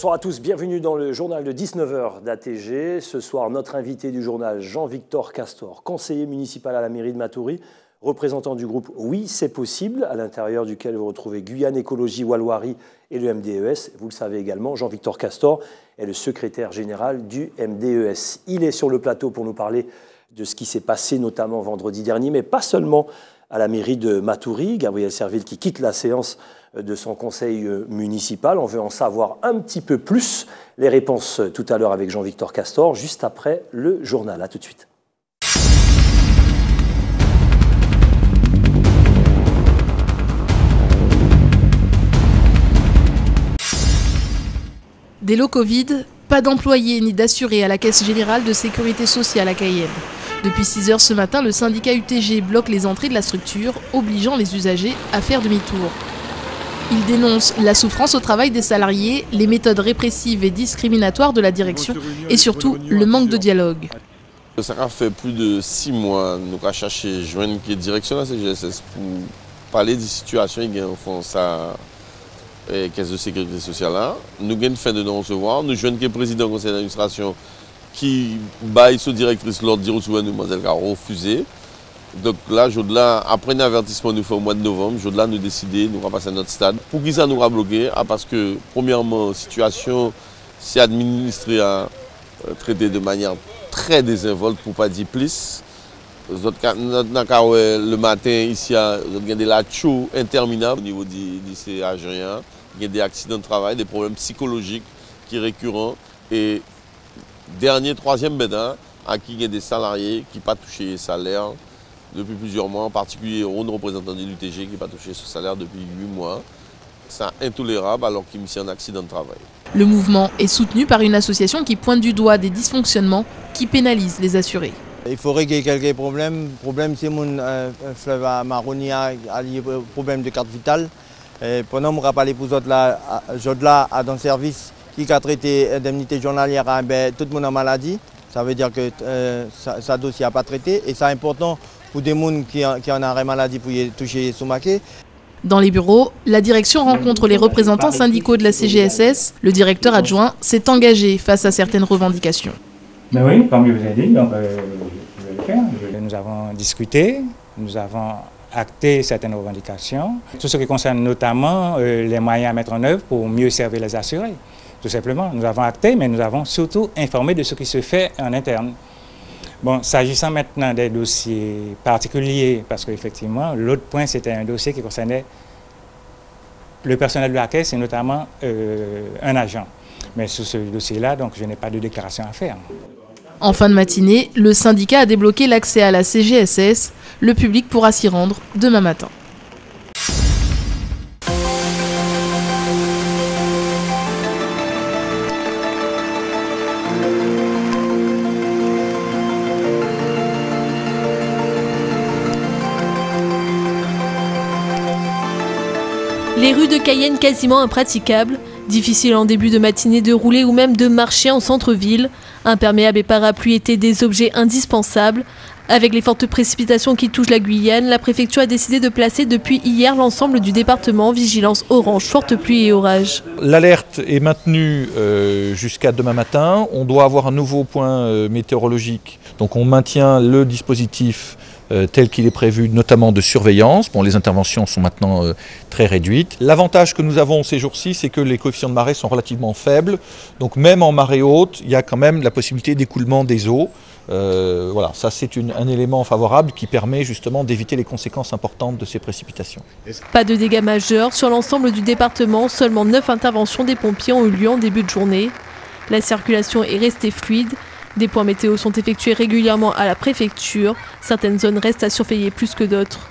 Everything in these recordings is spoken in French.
Bonsoir à tous, bienvenue dans le journal de 19h d'ATG. Ce soir, notre invité du journal, Jean-Victor Castor, conseiller municipal à la mairie de Matoury, représentant du groupe Oui, c'est possible, à l'intérieur duquel vous retrouvez Guyane Écologie Walloirie et le MDES. Vous le savez également, Jean-Victor Castor est le secrétaire général du MDES. Il est sur le plateau pour nous parler de ce qui s'est passé, notamment vendredi dernier, mais pas seulement à la mairie de Matoury. Gabriel Serville qui quitte la séance de son conseil municipal. On veut en savoir un petit peu plus. Les réponses tout à l'heure avec Jean-Victor Castor, juste après le journal. À tout de suite. Des lots Covid, pas d'employés ni d'assurés à la Caisse Générale de Sécurité Sociale à Cayenne. Depuis 6 h ce matin, le syndicat UTG bloque les entrées de la structure, obligeant les usagers à faire demi-tour. Il dénonce la souffrance au travail des salariés, les méthodes répressives et discriminatoires de la direction et surtout le manque de dialogue. Ça a fait plus de 6 mois nous avons cherché joindre la direction de la CGSS pour parler des situations qui font ça caisse de sécurité sociale là. Nous avons fait de nous recevoir, nous joignons le président du conseil d'administration qui baille sous directrice l'ordre de recevoir nous qui a refusé. Donc là, après un avertissement nous fait au mois de novembre, nous avons décidé de passer à notre stade. Pour qui ça nous a bloqué? Parce que, premièrement, la situation s'est administrée à traiter de manière très désinvolte, pour ne pas dire plus. Le matin, ici, il y a des lachos interminables au niveau du lycée algérien. Il y a des accidents de travail, des problèmes psychologiques qui sont récurrents. Et dernier, troisième bénin, à qui il y a des salariés qui n'ont pas touché les salaires depuis plusieurs mois, en particulier un représentant de l'UTG qui n'a pas touché ce salaire depuis 8 mois. C'est intolérable alors qu'il y a un accident de travail. Le mouvement est soutenu par une association qui pointe du doigt des dysfonctionnements qui pénalisent les assurés. Il faut régler quelques problèmes. Le problème, c'est que mon fleuve Maroni a des problèmes de carte vitale. Pendant que je parle pour les là, dans le service qui a traité l'indemnité journalière, tout le monde a maladie. Ça veut dire que sa dossier n'a pas traité et c'est important pour des gens qui ont arrêt maladie pour y toucher sous maquet. Dans les bureaux, la direction rencontre les représentants syndicaux de la CGSS. Le directeur adjoint s'est engagé face à certaines revendications. Mais oui, comme je vous ai dit, donc, je vais le faire. Nous avons discuté, nous avons acté certaines revendications. Tout ce qui concerne notamment les moyens à mettre en œuvre pour mieux servir les assurés. Tout simplement, nous avons acté, mais nous avons surtout informé de ce qui se fait en interne. Bon, s'agissant maintenant des dossiers particuliers, parce qu'effectivement, l'autre point, c'était un dossier qui concernait le personnel de la caisse et notamment un agent. Mais sur ce dossier-là, donc, je n'ai pas de déclaration à faire. En fin de matinée, le syndicat a débloqué l'accès à la CGSS. Le public pourra s'y rendre demain matin. Les rues de Cayenne quasiment impraticables, difficile en début de matinée de rouler ou même de marcher en centre-ville. Imperméables et parapluies étaient des objets indispensables. Avec les fortes précipitations qui touchent la Guyane, la préfecture a décidé de placer depuis hier l'ensemble du département en vigilance orange, forte pluie et orage. L'alerte est maintenue jusqu'à demain matin. On doit avoir un nouveau point météorologique. Donc on maintient le dispositif tel qu'il est prévu, notamment de surveillance. Bon, les interventions sont maintenant très réduites. L'avantage que nous avons ces jours-ci, c'est que les coefficients de marée sont relativement faibles. Donc même en marée haute, il y a quand même la possibilité d'écoulement des eaux. Voilà, ça c'est un élément favorable qui permet justement d'éviter les conséquences importantes de ces précipitations. Pas de dégâts majeurs sur l'ensemble du département, seulement 9 interventions des pompiers ont eu lieu en début de journée. La circulation est restée fluide. Des points météo sont effectués régulièrement à la préfecture. Certaines zones restent à surveiller plus que d'autres.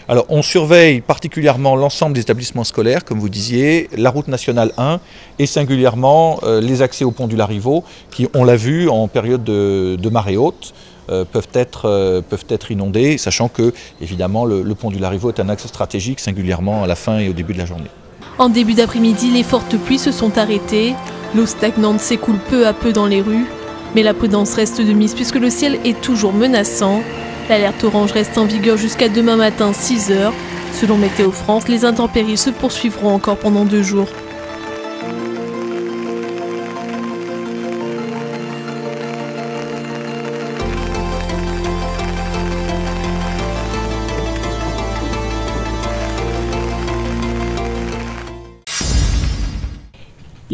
Alors on surveille particulièrement l'ensemble des établissements scolaires, comme vous disiez, la route nationale 1 et singulièrement les accès au pont du Larivot qui, on l'a vu, en période de marée haute, peuvent être inondés, sachant que évidemment le pont du Larivot est un axe stratégique, singulièrement à la fin et au début de la journée. En début d'après-midi, les fortes pluies se sont arrêtées. L'eau stagnante s'écoule peu à peu dans les rues. Mais la prudence reste de mise puisque le ciel est toujours menaçant. L'alerte orange reste en vigueur jusqu'à demain matin 6 h. Selon Météo France, les intempéries se poursuivront encore pendant 2 jours.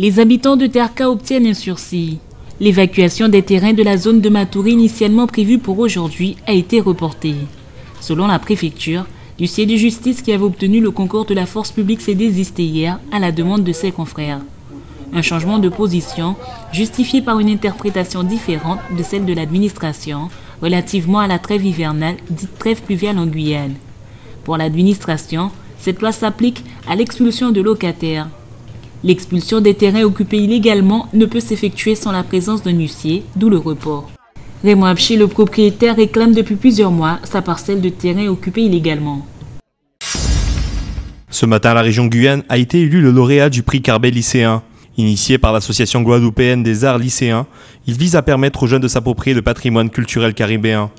les habitants de Terka obtiennent un sursis. L'évacuation des terrains de la zone de Matoury initialement prévue pour aujourd'hui a été reportée. Selon la préfecture, l'huissier de justice qui avait obtenu le concours de la force publique s'est désisté hier à la demande de ses confrères. Un changement de position justifié par une interprétation différente de celle de l'administration relativement à la trêve hivernale dite trêve pluviale en Guyane. Pour l'administration, cette loi s'applique à l'expulsion de locataires. L'expulsion des terrains occupés illégalement ne peut s'effectuer sans la présence d'un huissier, d'où le report. Raymond Abchi, le propriétaire, réclame depuis plusieurs mois sa parcelle de terrain occupée illégalement. Ce matin, la région Guyane a été élue le lauréat du prix Carbet lycéen. Initié par l'Association guadeloupéenne des arts lycéens, il vise à permettre aux jeunes de s'approprier le patrimoine culturel caribéen.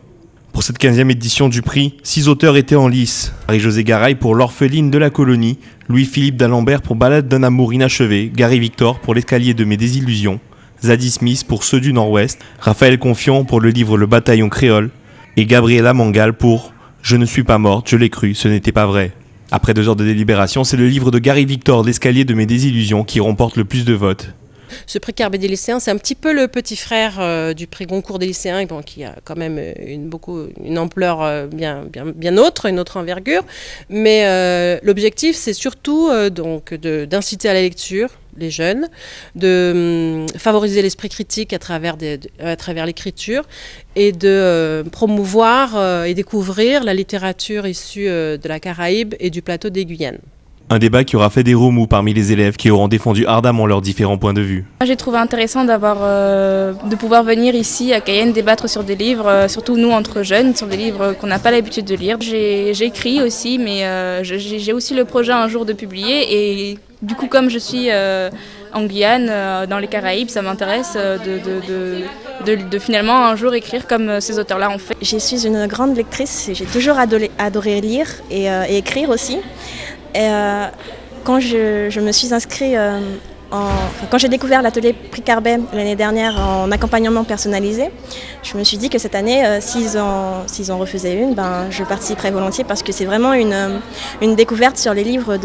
Pour cette 15e édition du prix, 6 auteurs étaient en lice. Marie-Josée Garay pour L'orpheline de la colonie, Louis-Philippe d'Alembert pour Balade d'un amour inachevé, Gary Victor pour L'escalier de mes désillusions, Zadie Smith pour Ceux du Nord-Ouest, Raphaël Confiant pour le livre Le bataillon créole et Gabriela Mangal pour Je ne suis pas morte, je l'ai cru, ce n'était pas vrai. Après 2 heures de délibération, c'est le livre de Gary Victor, L'escalier de mes désillusions, qui remporte le plus de votes. Ce prix Carbet des lycéens, c'est un petit peu le petit frère du prix Goncourt des lycéens, bon, qui a quand même une ampleur bien autre, une autre envergure. Mais l'objectif, c'est surtout d'inciter à la lecture les jeunes, de favoriser l'esprit critique à travers l'écriture et de promouvoir et découvrir la littérature issue de la Caraïbe et du plateau des Guyanes. Un débat qui aura fait des remous parmi les élèves qui auront défendu ardemment leurs différents points de vue. J'ai trouvé intéressant de pouvoir venir ici à Cayenne débattre sur des livres, surtout nous entre jeunes, sur des livres qu'on n'a pas l'habitude de lire. J'écris aussi, mais j'ai aussi le projet un jour de publier et du coup comme je suis en Guyane, dans les Caraïbes, ça m'intéresse de finalement un jour écrire comme ces auteurs-là ont fait. Je suis une grande lectrice, j'ai toujours adoré lire et écrire aussi. Et quand je me suis inscrite, quand j'ai découvert l'atelier Prix Carbet l'année dernière en accompagnement personnalisé, je me suis dit que cette année, s'ils en refusaient une, je participerais volontiers parce que c'est vraiment une découverte sur les livres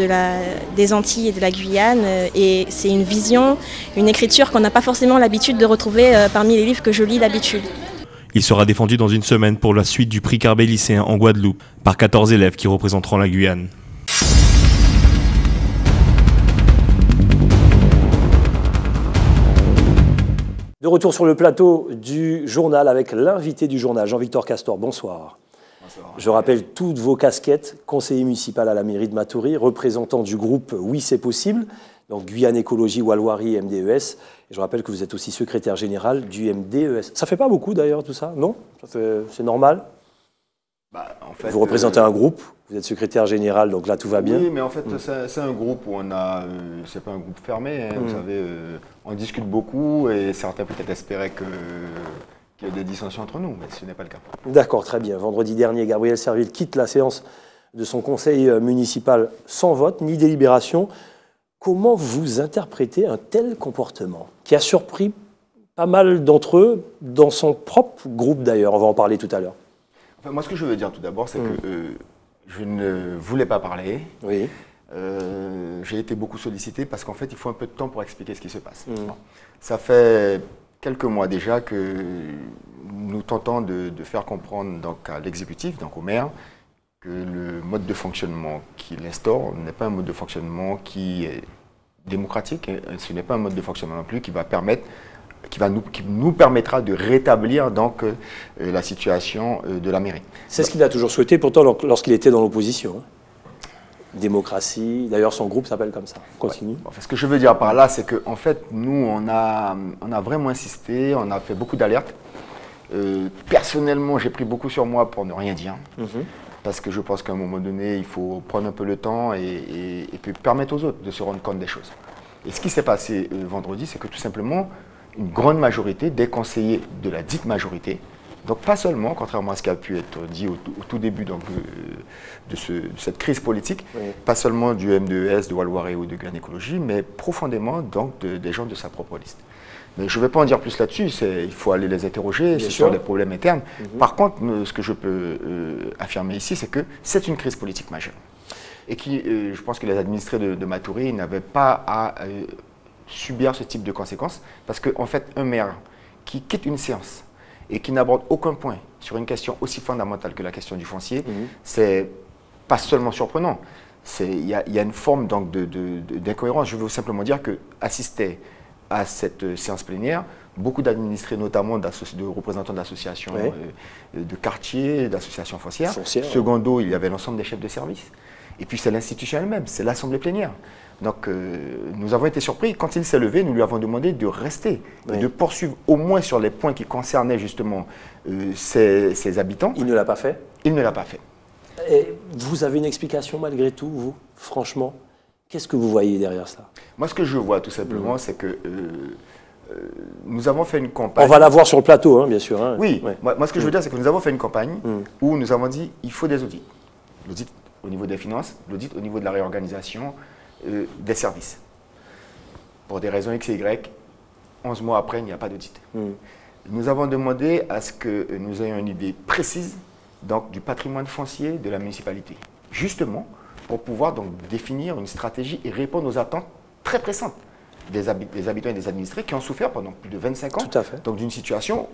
des Antilles et de la Guyane. Et c'est une vision, une écriture qu'on n'a pas forcément l'habitude de retrouver parmi les livres que je lis d'habitude. Il sera défendu dans une semaine pour la suite du prix Carbet lycéen en Guadeloupe par 14 élèves qui représenteront la Guyane. De retour sur le plateau du journal avec l'invité du journal, Jean-Victor Castor. Bonsoir. Bonsoir. Je rappelle toutes vos casquettes, conseiller municipal à la mairie de Matoury, représentant du groupe Oui c'est possible, donc Guyane Écologie Walloirie MDES. Et je rappelle que vous êtes aussi secrétaire général du MDES. Ça fait pas beaucoup d'ailleurs tout ça, non? C'est normal? En fait, vous représentez un groupe, vous êtes secrétaire général, donc là tout va bien. Oui, mais en fait c'est un groupe où on a, c'est pas un groupe fermé, hein, vous savez, on discute beaucoup et certains peut-être espéraient qu'il y ait des dissensions entre nous, mais ce n'est pas le cas. D'accord, très bien. Vendredi dernier, Gabriel Serville quitte la séance de son conseil municipal sans vote ni délibération. Comment vous interprétez un tel comportement qui a surpris pas mal d'entre eux dans son propre groupe d'ailleurs? On va en parler tout à l'heure. Enfin, moi, ce que je veux dire tout d'abord, c'est que je ne voulais pas parler. Oui. J'ai été beaucoup sollicité parce qu'en fait, il faut un peu de temps pour expliquer ce qui se passe. Bon. Ça fait quelques mois déjà que nous tentons de faire comprendre donc, à l'exécutif, donc au maire, que le mode de fonctionnement qu'il instaure n'est pas un mode de fonctionnement qui est démocratique. Et ce n'est pas un mode de fonctionnement non plus qui nous permettra de rétablir donc la situation de la mairie. C'est ce qu'il a toujours souhaité, pourtant, lorsqu'il était dans l'opposition. Démocratie, d'ailleurs son groupe s'appelle comme ça. Continue. Ouais. Enfin, ce que je veux dire par là, c'est qu'en fait, nous, on a vraiment insisté, on a fait beaucoup d'alertes. Personnellement, j'ai pris beaucoup sur moi pour ne rien dire. Parce que je pense qu'à un moment donné, il faut prendre un peu le temps et puis permettre aux autres de se rendre compte des choses. Et ce qui s'est passé vendredi, c'est que tout simplement, une grande majorité des conseillers de la dite majorité, donc pas seulement, contrairement à ce qui a pu être dit au tout début donc, de cette crise politique, pas seulement du MDES, de Walloirie ou de Guyane Écologie, mais profondément donc, des gens de sa propre liste. Mais je ne vais pas en dire plus là-dessus, il faut aller les interroger, ce sont des problèmes internes. Par contre, ce que je peux affirmer ici, c'est que c'est une crise politique majeure. Et qui, je pense que les administrés de Matoury n'avaient pas à subir ce type de conséquences. Parce qu'en fait, un maire qui quitte une séance et qui n'aborde aucun point sur une question aussi fondamentale que la question du foncier, c'est pas seulement surprenant. Il y a une forme d'incohérence. Je veux simplement dire qu'assister à cette séance plénière, beaucoup d'administrés, notamment de représentants d'associations de quartiers, d'associations foncières. Secondo, il y avait l'ensemble des chefs de service. Et puis c'est l'institution elle-même, c'est l'assemblée plénière. Donc nous avons été surpris. Quand il s'est levé, nous lui avons demandé de rester et de poursuivre au moins sur les points qui concernaient justement ses habitants. Il ne l'a pas fait? Il ne l'a pas fait. Et vous avez une explication malgré tout, vous, franchement? Qu'est-ce que vous voyez derrière ça? Moi, ce que je vois tout simplement, c'est que nous avons fait une campagne. On va la voir sur le plateau, hein, bien sûr. Hein. Oui, moi ce que je veux dire, c'est que nous avons fait une campagne où nous avons dit il faut des audits. L'audit au niveau des finances, l'audit au niveau de la réorganisation des services. Pour des raisons X et Y, 11 mois après, il n'y a pas d'audit. Nous avons demandé à ce que nous ayons une idée précise donc, du patrimoine foncier de la municipalité. Justement, pour pouvoir donc, définir une stratégie et répondre aux attentes très pressantes des habitants et des administrés qui ont souffert pendant plus de 25 ans. Tout à fait. Donc d'une situation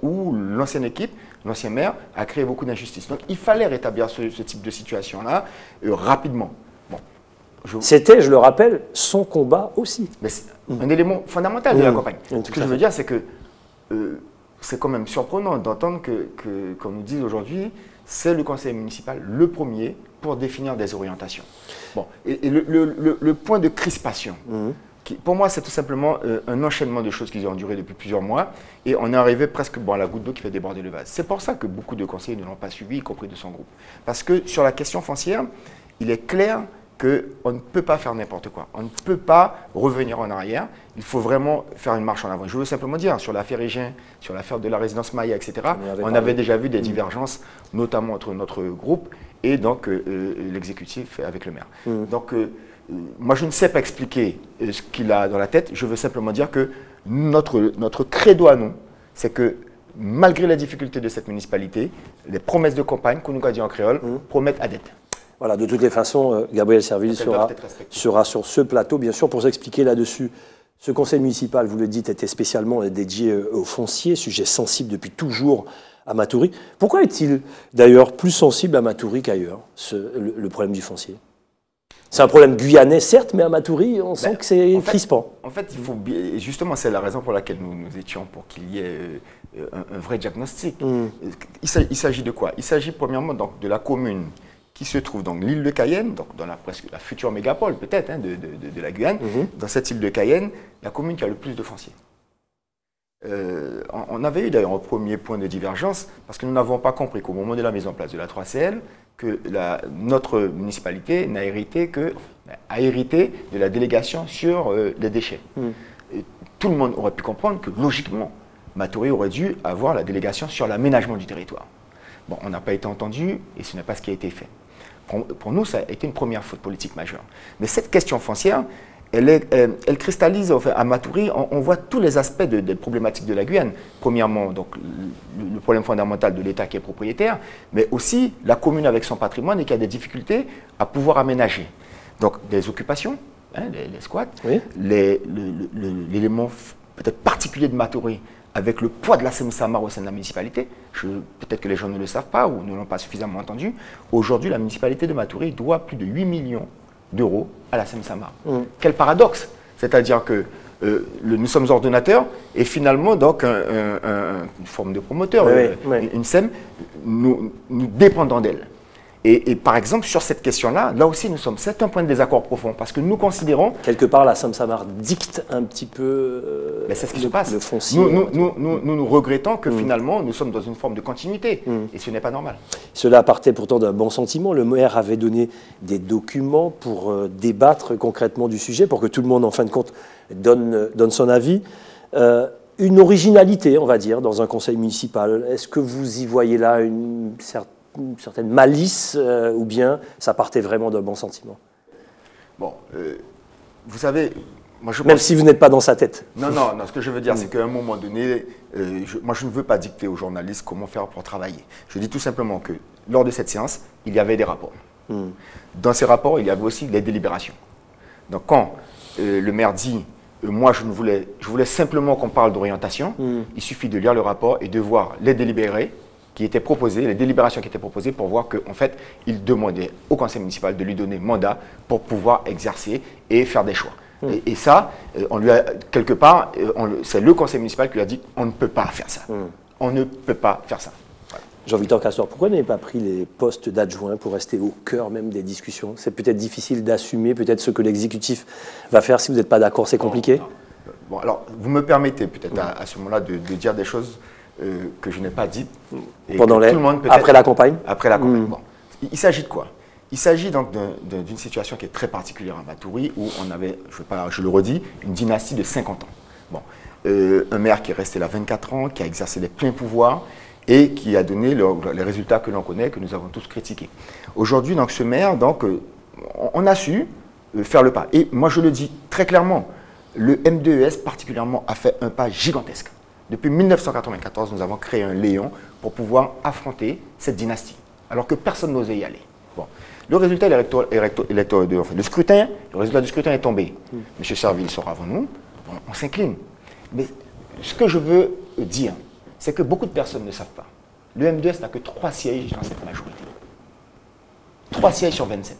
où l'ancienne équipe, l'ancien maire, a créé beaucoup d'injustices. Donc il fallait rétablir ce type de situation-là rapidement. Bon, c'était, je le rappelle, son combat aussi. Mais c'est un élément fondamental de la campagne. Ce que je veux dire, c'est que c'est quand même surprenant d'entendre qu'on nous dise aujourd'hui, c'est le conseil municipal le premier pour définir des orientations. Bon, et le point de crispation, pour moi, c'est tout simplement un enchaînement de choses qui ont duré depuis plusieurs mois et on est arrivé presque à la goutte d'eau qui fait déborder le vase. C'est pour ça que beaucoup de conseillers ne l'ont pas suivi, y compris de son groupe. Parce que sur la question foncière, il est clair qu'on ne peut pas faire n'importe quoi. On ne peut pas revenir en arrière. Il faut vraiment faire une marche en avant. Je veux simplement dire, sur l'affaire Hygin, sur l'affaire de la résidence Maya, etc., on avait déjà vu des divergences, notamment entre notre groupe et donc l'exécutif avec le maire. Donc, moi, je ne sais pas expliquer ce qu'il a dans la tête. Je veux simplement dire que notre credo à nous, c'est que malgré les difficultés de cette municipalité, les promesses de campagne, qu'on nous a dit en créole, promettent à dette. Voilà, de toutes les façons, Gabriel Serville sera sur ce plateau, bien sûr, pour s'expliquer là-dessus. Ce conseil municipal, vous le dites, était spécialement dédié au foncier, sujet sensible depuis toujours à Matoury. Pourquoi est-il d'ailleurs plus sensible à Matoury qu'ailleurs, le problème du foncier? C'est un problème guyanais, certes, mais à Matoury, on sent que c'est crispant. En fait, justement, c'est la raison pour laquelle nous étions pour qu'il y ait un vrai diagnostic. Il s'agit de quoi? Il s'agit premièrement donc, de la commune qui se trouve dans l'île de Cayenne, donc dans la future mégapole peut-être de la Guyane. Dans cette île de Cayenne, la commune qui a le plus de foncier. On avait eu d'ailleurs un premier point de divergence parce que nous n'avons pas compris qu'au moment de la mise en place de la 3CL, que notre municipalité n'a hérité a hérité de la délégation sur les déchets. Et tout le monde aurait pu comprendre que logiquement, Matoury aurait dû avoir la délégation sur l'aménagement du territoire. Bon, on n'a pas été entendu et ce n'est pas ce qui a été fait. Pour nous, ça a été une première faute politique majeure. Mais cette question foncière, elle cristallise enfin, à Matoury, on voit tous les aspects des problématiques de la Guyane. Premièrement, donc, le problème fondamental de l'État qui est propriétaire, mais aussi la commune avec son patrimoine et qui a des difficultés à pouvoir aménager. Donc des occupations, les squats, l'élément peut-être particulier de Matoury, avec le poids de la Seine-Samar au sein de la municipalité, peut-être que les gens ne le savent pas ou ne l'ont pas suffisamment entendu, aujourd'hui la municipalité de Matoury doit plus de 8 millions d'euros à la Seine-Samar. Quel paradoxe! C'est-à-dire que nous sommes ordonnateurs et finalement donc une forme de promoteur, une SEM, nous dépendons d'elle. Et par exemple, sur cette question-là, là aussi, c'est un point de désaccord profond, parce que nous considérons... Quelque part, la Seine-Samar dicte un petit peu c'est ce qui se passe. Le foncier. Nous regrettons que finalement, nous sommes dans une forme de continuité, et ce n'est pas normal. Cela partait pourtant d'un bon sentiment. Le maire avait donné des documents pour débattre concrètement du sujet, pour que tout le monde, en fin de compte, donne son avis. Une originalité, on va dire, dans un conseil municipal. Est-ce que vous y voyez là une certaine malice, ou bien ça partait vraiment d'un bon sentiment? Bon, vous savez, moi je pense... Même si vous n'êtes pas dans sa tête. Non, ce que je veux dire, c'est qu'à un moment donné, moi je ne veux pas dicter aux journalistes comment faire pour travailler. Je dis tout simplement que lors de cette séance, il y avait des rapports. Dans ces rapports, il y avait aussi les délibérations. Donc quand le maire dit moi, je voulais simplement qu'on parle d'orientation. Il suffit de lire le rapport et de voir les délibérés qui étaient proposés, les délibérations qui étaient proposées pour voir qu'en fait, il demandait au conseil municipal de lui donner mandat pour pouvoir exercer et faire des choix. Et ça, on lui a, quelque part, c'est le conseil municipal qui lui a dit on ne peut pas faire ça. On ne peut pas faire ça. Voilà. Jean-Victor Castor, pourquoi n'avez pas pris les postes d'adjoint pour rester au cœur même des discussions? C'est peut-être difficile d'assumer, peut-être ce que l'exécutif va faire. Si vous n'êtes pas d'accord, c'est compliqué. Bon, alors, vous me permettez peut-être à ce moment-là de dire des choses que je n'ai pas dites. Après la campagne. Après la campagne. Bon. Il s'agit de quoi? Il s'agit donc d'une situation qui est très particulière à Matoury, où on avait, je le redis, une dynastie de 50 ans. Bon. Un maire qui est resté là 24 ans, qui a exercé les pleins pouvoirs et qui a donné les résultats que l'on connaît, que nous avons tous critiqués. Aujourd'hui, donc, ce maire, donc, on a su faire le pas. Et moi, je le dis très clairement, le M2ES particulièrement a fait un pas gigantesque. Depuis 1994, nous avons créé un Léon pour pouvoir affronter cette dynastie, alors que personne n'osait y aller. Bon. Le résultat le résultat du scrutin est tombé. M. Serville sort avant nous, on s'incline. Mais ce que je veux dire, c'est que beaucoup de personnes ne savent pas. Le M2S n'a que 3 sièges dans cette majorité. 3 sièges sur 27.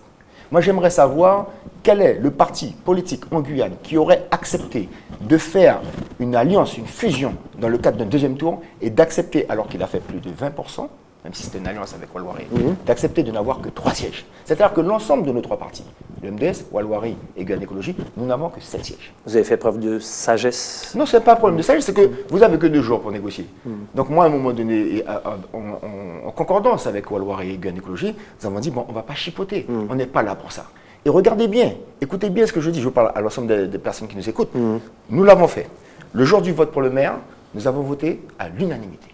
Moi, j'aimerais savoir quel est le parti politique en Guyane qui aurait accepté de faire une alliance, une fusion dans le cadre d'un deuxième tour et d'accepter, alors qu'il a fait plus de 20%, même si c'était une alliance avec Walwari, d'accepter de n'avoir que 3 sièges. C'est-à-dire que l'ensemble de nos 3 partis, le MDS, Walwari et Guyane Écologie, nous n'avons que 7 sièges. Vous avez fait preuve de sagesse? Non, ce n'est pas un problème de sagesse, c'est que vous n'avez que 2 jours pour négocier. Donc moi, à un moment donné, en concordance avec Walwari et Guyane Écologie, nous avons dit, bon, on ne va pas chipoter, on n'est pas là pour ça. Et regardez bien, écoutez bien ce que je dis, je parle à l'ensemble des personnes qui nous écoutent. Nous l'avons fait. Le jour du vote pour le maire, nous avons voté à l'unanimité.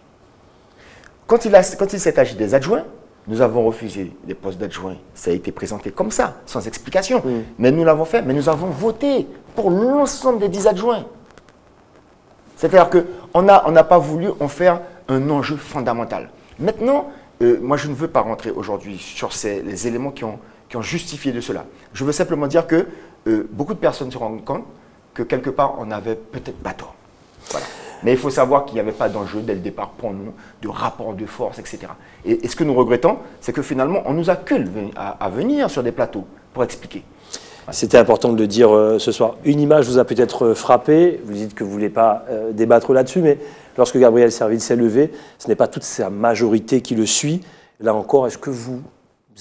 Quand il s'est agi des adjoints, nous avons refusé les postes d'adjoints. Ça a été présenté comme ça, sans explication. Mais nous l'avons fait, mais nous avons voté pour l'ensemble des 10 adjoints. C'est-à-dire qu'on n'a pas voulu en faire un enjeu fondamental. Maintenant, moi je ne veux pas rentrer aujourd'hui sur les éléments qui ont justifié de cela. Je veux simplement dire que beaucoup de personnes se rendent compte que quelque part on n'avait peut-être pas tort. Voilà. Mais il faut savoir qu'il n'y avait pas d'enjeu dès le départ pour nous, de rapport de force, etc. Et ce que nous regrettons, c'est que finalement, on nous accule à venir sur des plateaux pour expliquer. C'était important de le dire ce soir. Une image vous a peut-être frappé, vous dites que vous ne voulez pas débattre là-dessus, mais lorsque Gabriel Serville s'est levé, ce n'est pas toute sa majorité qui le suit. Là encore, est-ce que vous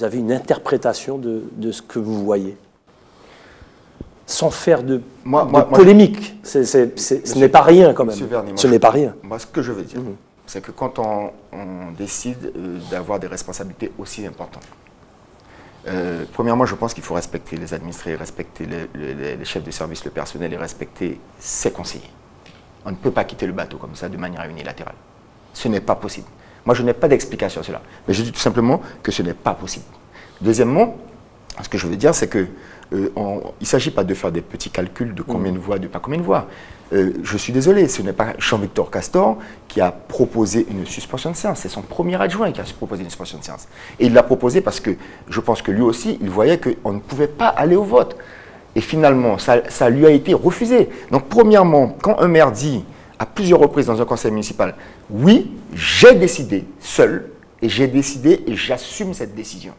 avez une interprétation de ce que vous voyez ? Sans faire de polémique. Ce n'est pas rien quand même. Verny, ce n'est pas rien. Moi, ce que je veux dire, c'est que quand on décide d'avoir des responsabilités aussi importantes, premièrement, je pense qu'il faut respecter les administrés, respecter les chefs de service, le personnel et respecter ses conseillers. On ne peut pas quitter le bateau comme ça de manière unilatérale. Ce n'est pas possible. Moi, je n'ai pas d'explication à cela. Mais je dis tout simplement que ce n'est pas possible. Deuxièmement, ce que je veux dire, c'est que il ne s'agit pas de faire des petits calculs de combien de voix, de pas combien de voix. Je suis désolé, ce n'est pas Jean-Victor Castor qui a proposé une suspension de séance. C'est son premier adjoint qui a proposé une suspension de séance. Et il l'a proposé parce que je pense que lui aussi, il voyait qu'on ne pouvait pas aller au vote. Et finalement, ça lui a été refusé. Donc, premièrement, quand un maire dit à plusieurs reprises dans un conseil municipal, oui, j'ai décidé seul, et j'ai décidé et j'assume cette décision.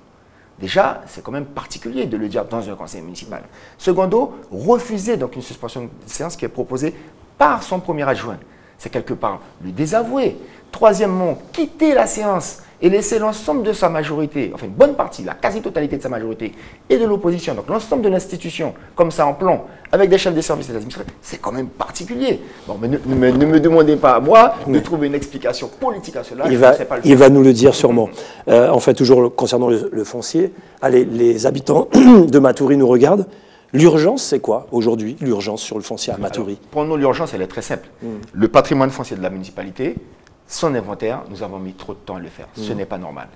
Déjà, c'est quand même particulier de le dire dans un conseil municipal. Secondo, refuser donc une suspension de séance qui est proposée par son premier adjoint. C'est quelque part le désavouer. Troisièmement, quitter la séance et laisser l'ensemble de sa majorité, enfin une bonne partie, la quasi-totalité de sa majorité et de l'opposition, donc l'ensemble de l'institution, comme ça en plan, avec des chefs de service et des administrés, c'est quand même particulier. Bon, mais ne me demandez pas à moi de trouver une explication politique à cela. Il va nous le dire sûrement. En fait, toujours concernant le foncier, allez, les habitants de Matoury nous regardent. L'urgence, c'est quoi aujourd'hui, l'urgence sur le foncier à Matoury? Pour nous, l'urgence, elle est très simple. Le patrimoine foncier de la municipalité, son inventaire, nous avons mis trop de temps à le faire. Ce n'est pas normal.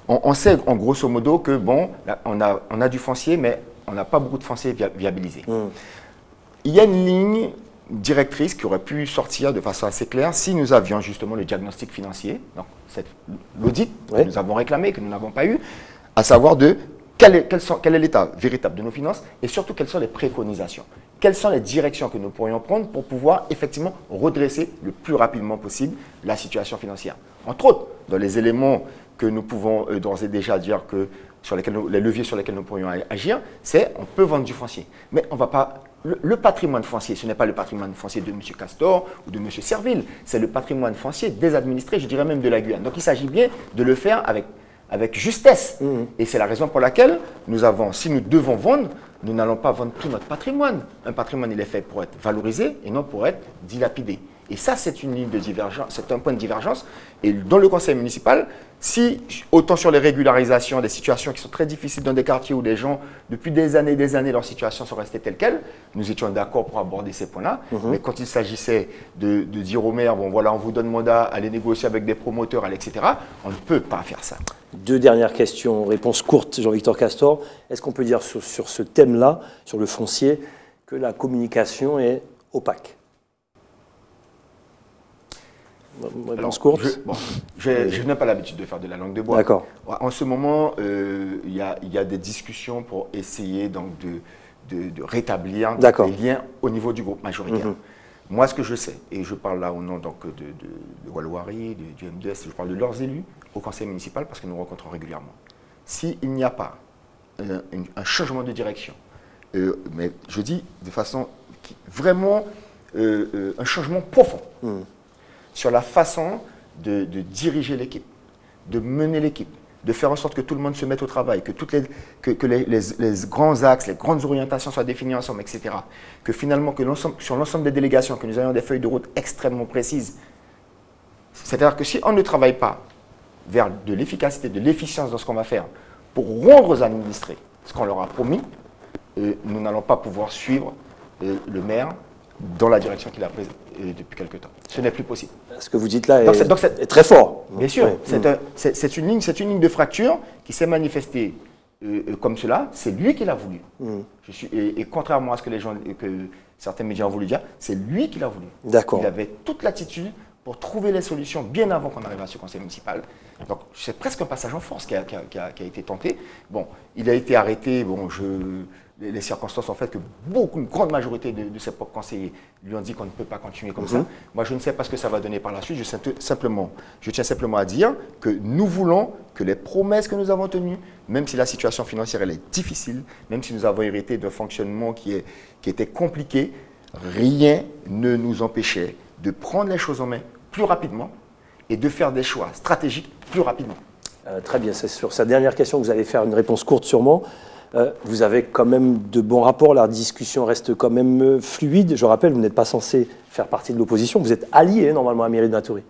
On sait, en grosso modo, que bon, là, on a du foncier, mais on n'a pas beaucoup de foncier viabilisé. Il y a une ligne directrice qui aurait pu sortir de façon assez claire si nous avions justement le diagnostic financier, donc l'audit que nous avons réclamé, que nous n'avons pas eu, à savoir de quel est l'état véritable de nos finances et surtout quelles sont les préconisations. quelles sont les directions que nous pourrions prendre pour pouvoir effectivement redresser le plus rapidement possible la situation financière. Entre autres, dans les éléments que nous pouvons d'ores et déjà dire que les leviers sur lesquels nous pourrions agir, c'est on peut vendre du foncier. Mais on va pas. Le patrimoine foncier, ce n'est pas le patrimoine foncier de M. Castor ou de M. Serville, c'est le patrimoine foncier des administrés, je dirais même de la Guyane. Donc il s'agit bien de le faire avec justesse. Et c'est la raison pour laquelle si nous devons vendre, nous n'allons pas vendre tout notre patrimoine. Un patrimoine, il est fait pour être valorisé et non pour être dilapidé. Et ça, c'est une ligne de divergence, c'est un point de divergence. Et dans le conseil municipal, si, autant sur les régularisations, des situations qui sont très difficiles dans des quartiers où les gens, depuis des années, leur situation sont restées telles quelles, nous étions d'accord pour aborder ces points-là. Mais quand il s'agissait de dire au maire, bon voilà, on vous donne mandat, allez négocier avec des promoteurs, etc., on ne peut pas faire ça. 2 dernières questions, réponse courte, Jean-Victor Castor. Est-ce qu'on peut dire sur ce thème-là, sur le foncier, que la communication est opaque? Réponse courte. Je n'ai pas l'habitude de faire de la langue de bois. D'accord. En ce moment, il y a des discussions pour essayer donc, de rétablir les liens au niveau du groupe majoritaire. Moi, ce que je sais, et je parle là au nom donc, de Walwari, du MDS, je parle de leurs élus au conseil municipal parce que nous rencontrons régulièrement. S'il n'y a pas un changement de direction, mais je dis de façon vraiment un changement profond, sur la façon de diriger l'équipe, de mener l'équipe, de faire en sorte que tout le monde se mette au travail, que les grands axes, les grandes orientations soient définies ensemble, etc. Que finalement, sur l'ensemble des délégations, que nous ayons des feuilles de route extrêmement précises. C'est-à-dire que si on ne travaille pas vers de l'efficacité, de l'efficience dans ce qu'on va faire, pour rendre aux administrés ce qu'on leur a promis, nous n'allons pas pouvoir suivre le maire dans la direction qu'il a prise depuis quelque temps. Ce n'est plus possible. Ce que vous dites là est très fort. Bien sûr, c'est une ligne de fracture qui s'est manifestée comme cela. C'est lui qui l'a voulu. Et contrairement à ce que certains médias ont voulu dire, c'est lui qui l'a voulu. D'accord. Il avait toute l'attitude pour trouver les solutions bien avant qu'on arrive à ce conseil municipal. Donc c'est presque un passage en force qui a été tenté. Bon, il a été arrêté. Bon, les circonstances ont fait que une grande majorité de ses propres conseillers lui ont dit qu'on ne peut pas continuer comme ça. Moi, je ne sais pas ce que ça va donner par la suite. Je tiens simplement à dire que nous voulons que les promesses que nous avons tenues, même si la situation financière elle est difficile, même si nous avons hérité d'un fonctionnement qui était compliqué, rien ne nous empêchait de prendre les choses en main plus rapidement et de faire des choix stratégiques plus rapidement. Très bien, c'est sur sa dernière question que vous allez faire une réponse courte sûrement. Vous avez quand même de bons rapports, la discussion reste quand même fluide. Je rappelle, vous n'êtes pas censé faire partie de l'opposition, vous êtes allié normalement à la mairie de Matoury.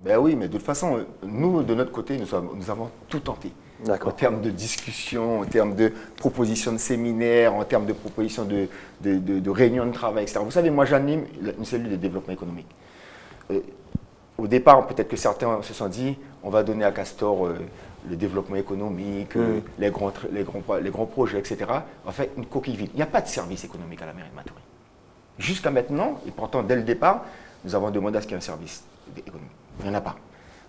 Ben oui, mais de toute façon, nous, de notre côté, nous avons tout tenté. En termes de discussion, en termes de propositions de séminaires, en termes de propositions de réunions de travail, etc. Vous savez, moi j'anime une cellule de développement économique. Au départ, peut-être que certains se sont dit, on va donner à Castor le développement économique, les grands projets, etc. En fait, une coquille vide. Il n'y a pas de service économique à la mairie de Matoury. Jusqu'à maintenant, et pourtant dès le départ, nous avons demandé à ce qu'il y ait un service économique. Il n'y en a pas.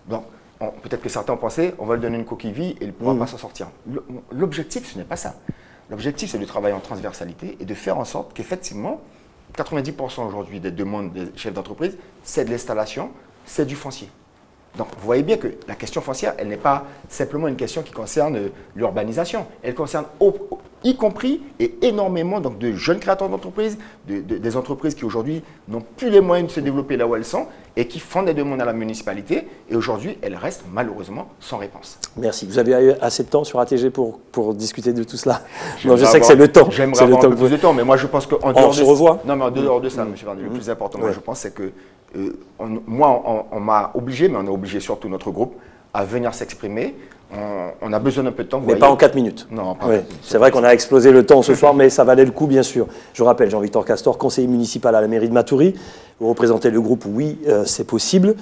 Donc, peut-être que certains ont pensé, on va lui donner une coquille vide et il ne pourra pas s'en sortir. L'objectif, ce n'est pas ça. L'objectif, c'est de travailler en transversalité et de faire en sorte qu'effectivement, 90% aujourd'hui des demandes des chefs d'entreprise, c'est de l'installation, c'est du foncier. Donc, vous voyez bien que la question foncière, elle n'est pas simplement une question qui concerne l'urbanisation. Elle concerne y compris et énormément donc, de jeunes créateurs d'entreprises, des entreprises qui aujourd'hui n'ont plus les moyens de se développer là où elles sont et qui font des demandes à la municipalité. Et aujourd'hui, elles restent malheureusement sans réponse. Merci. Vous avez eu assez de temps sur ATG pour discuter de tout cela? Non, je sais que c'est le temps. J'aimerais avoir un peu plus de temps, mais moi je pense qu'en dehors on se revoit. Non, mais en dehors de ça, M. Vardy, le plus important, moi je pense, c'est que moi, on m'a obligé, mais on a obligé surtout notre groupe, à venir s'exprimer. On a besoin d'un peu de temps. Mais pas en 4 minutes. Non, pas. Oui. C'est vrai qu'on a explosé le temps ce soir, mais ça valait le coup, bien sûr. Je rappelle, Jean-Victor Castor, conseiller municipal à la mairie de Matoury. Vous représentez le groupe Oui, c'est possible.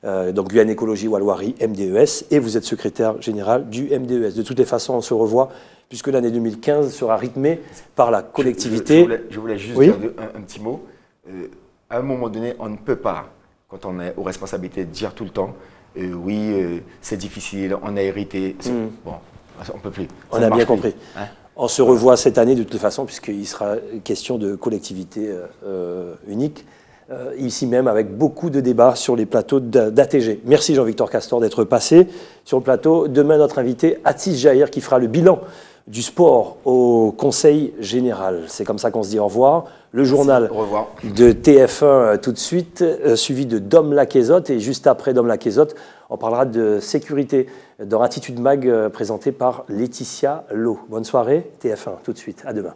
Donc Guyane Écologie Walwari, MDES. Et vous êtes secrétaire général du MDES. De toutes les façons, on se revoit, puisque l'année 2015 sera rythmée par la collectivité. Je voulais juste dire un petit mot. À un moment donné, on ne peut pas, quand on est aux responsabilités, dire tout le temps oui, c'est difficile, on a hérité. Bon, on ne peut plus. On a bien compris. Hein? On se revoit cette année de toute façon, puisqu'il sera question de collectivité unique, ici même avec beaucoup de débats sur les plateaux d'ATG. Merci Jean-Victor Castor d'être passé sur le plateau. Demain, notre invité, Atis Jahir, qui fera le bilan du sport au Conseil Général. C'est comme ça qu'on se dit au revoir. Le journal de TF1 tout de suite, suivi de Dom Laquezotte. Et juste après Dom Laquezotte, on parlera de sécurité dans Attitude Mag, présenté par Laetitia Lowe. Bonne soirée, TF1 tout de suite. À demain.